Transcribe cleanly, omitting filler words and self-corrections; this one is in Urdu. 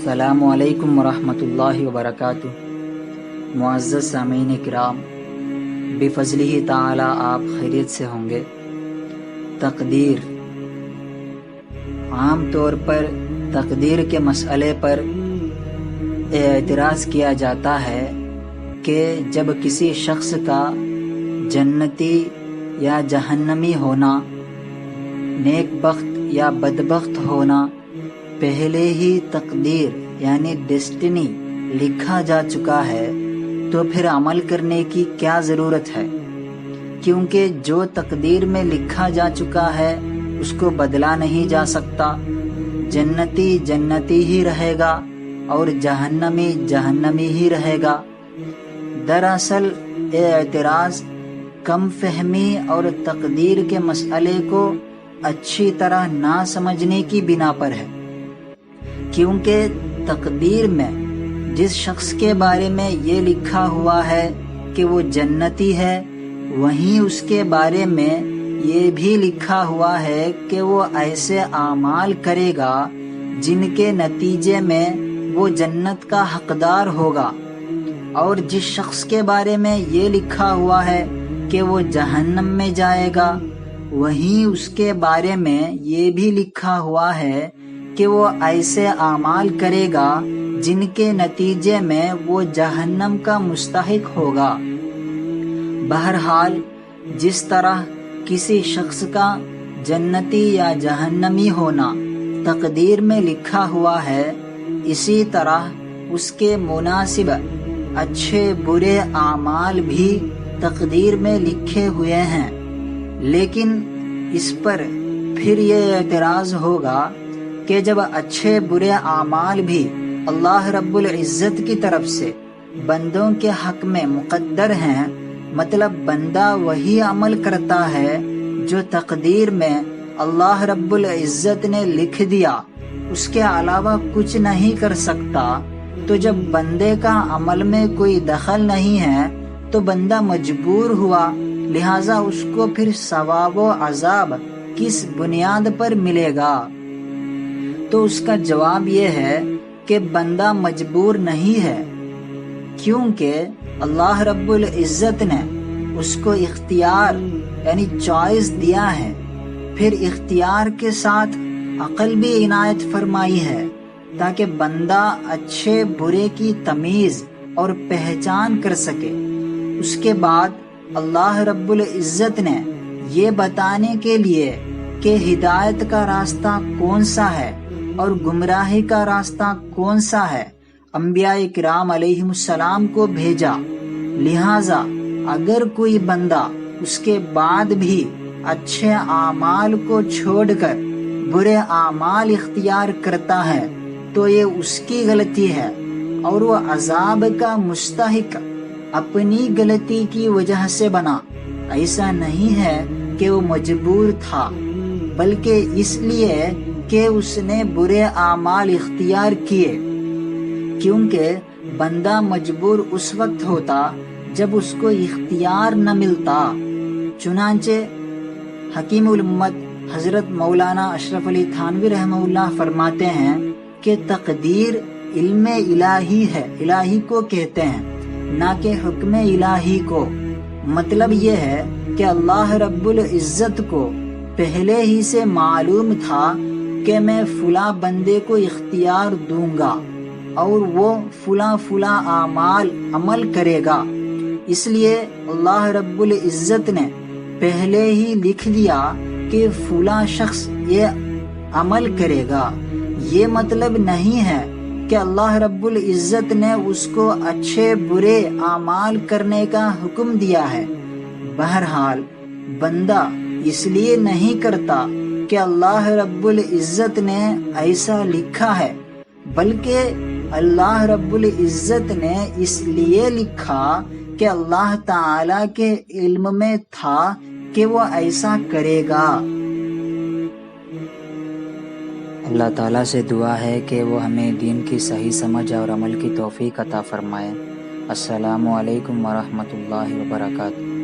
السلام علیکم ورحمۃ اللہ وبرکاتہ۔ معزز سامعین کرام، بفضلہ تعالی آپ خیریت سے ہوں گے۔ تقدیر، عام طور پر تقدیر کے مسئلے پر اعتراض کیا جاتا ہے کہ جب کسی شخص کا جنتی یا جہنمی ہونا، نیک بخت یا بدبخت ہونا پہلے ہی تقدیر یعنی ڈیسٹنی لکھا جا چکا ہے تو پھر عمل کرنے کی کیا ضرورت ہے؟ کیونکہ جو تقدیر میں لکھا جا چکا ہے اس کو بدلا نہیں جا سکتا۔ جنتی جنتی ہی رہے گا اور جہنمی جہنمی ہی رہے گا۔ دراصل اعتراض کم فہمی اور تقدیر کے مسئلے کو اچھی طرح نہ سمجھنے کی بنا پر ہے، کیونکہ تقدیر میں جس شخص کے بارے میں یہ لکھا ہوا ہے کہ وہ جنتی ہے، وہیں اس کے بارے میں یہ بھی لکھا ہوا ہے کہ وہ ایسے اعمال کرے گا جن کے نتیجے میں وہ جنت کا حقدار ہوگا، اور جس شخص کے بارے میں یہ لکھا ہوا ہے کہ وہ جہنم میں جائے گا، وہیں اس کے بارے میں یہ بھی لکھا ہوا ہے کہ وہ ایسے اعمال کرے گا جن کے نتیجے میں وہ جہنم کا مستحق ہوگا۔ بہرحال جس طرح کسی شخص کا جنتی یا جہنمی ہونا تقدیر میں لکھا ہوا ہے، اسی طرح اس کے مناسب اچھے برے اعمال بھی تقدیر میں لکھے ہوئے ہیں۔ لیکن اس پر پھر یہ اعتراض ہوگا کہ جب اچھے برے اعمال بھی اللہ رب العزت کی طرف سے بندوں کے حق میں مقدر ہیں، مطلب بندہ وہی عمل کرتا ہے جو تقدیر میں اللہ رب العزت نے لکھ دیا، اس کے علاوہ کچھ نہیں کر سکتا، تو جب بندے کا عمل میں کوئی دخل نہیں ہے تو بندہ مجبور ہوا، لہٰذا اس کو پھر ثواب و عذاب کس بنیاد پر ملے گا؟ تو اس کا جواب یہ ہے کہ بندہ مجبور نہیں ہے، کیونکہ اللہ رب العزت نے اس کو اختیار یعنی چوائس دیا ہے، پھر اختیار کے ساتھ عقل بھی عنایت فرمائی ہے تاکہ بندہ اچھے برے کی تمیز اور پہچان کر سکے۔ اس کے بعد اللہ رب العزت نے یہ بتانے کے لیے کہ ہدایت کا راستہ کون سا ہے اور گمراہی کا راستہ کون سا ہے، انبیاء کرام علیہم السلام کو بھیجا۔ لہٰذا اگر کوئی بندہ اس کے بعد بھی اچھے اعمال کو چھوڑ کر برے اعمال اختیار کرتا ہے تو یہ اس کی غلطی ہے، اور وہ عذاب کا مستحق اپنی غلطی کی وجہ سے بنا۔ ایسا نہیں ہے کہ وہ مجبور تھا، بلکہ اس لیے کہ اس نے برے اعمال اختیار کیے، کیونکہ بندہ مجبور اس وقت ہوتا جب اس کو اختیار نہ ملتا۔ چنانچہ حکیم الامت حضرت مولانا اشرف علی تھانوی رحمہ اللہ فرماتے ہیں کہ تقدیر علم الہی ہے، الہی کو کہتے ہیں، نہ کہ حکم الہی کو۔ مطلب یہ ہے کہ اللہ رب العزت کو پہلے ہی سے معلوم تھا کہ میں فلاں بندے کو اختیار دوں گا اور وہ فلاں فلاں اعمال عمل کرے گا، اس لیے اللہ رب العزت نے پہلے ہی لکھ دیا کہ فلاں شخص یہ عمل کرے گا۔ یہ مطلب نہیں ہے کہ اللہ رب العزت نے اس کو اچھے برے اعمال کرنے کا حکم دیا ہے۔ بہرحال بندہ اس لیے نہیں کرتا کہ اللہ رب العزت نے ایسا لکھا ہے، بلکہ اللہ رب العزت نے اس لیے لکھا کہ اللہ تعالی کے علم میں تھا کہ وہ ایسا کرے گا۔ اللہ تعالیٰ سے دعا ہے کہ وہ ہمیں دین کی صحیح سمجھ اور عمل کی توفیق عطا فرمائے۔ السلام علیکم ورحمۃ اللہ وبرکاتہ۔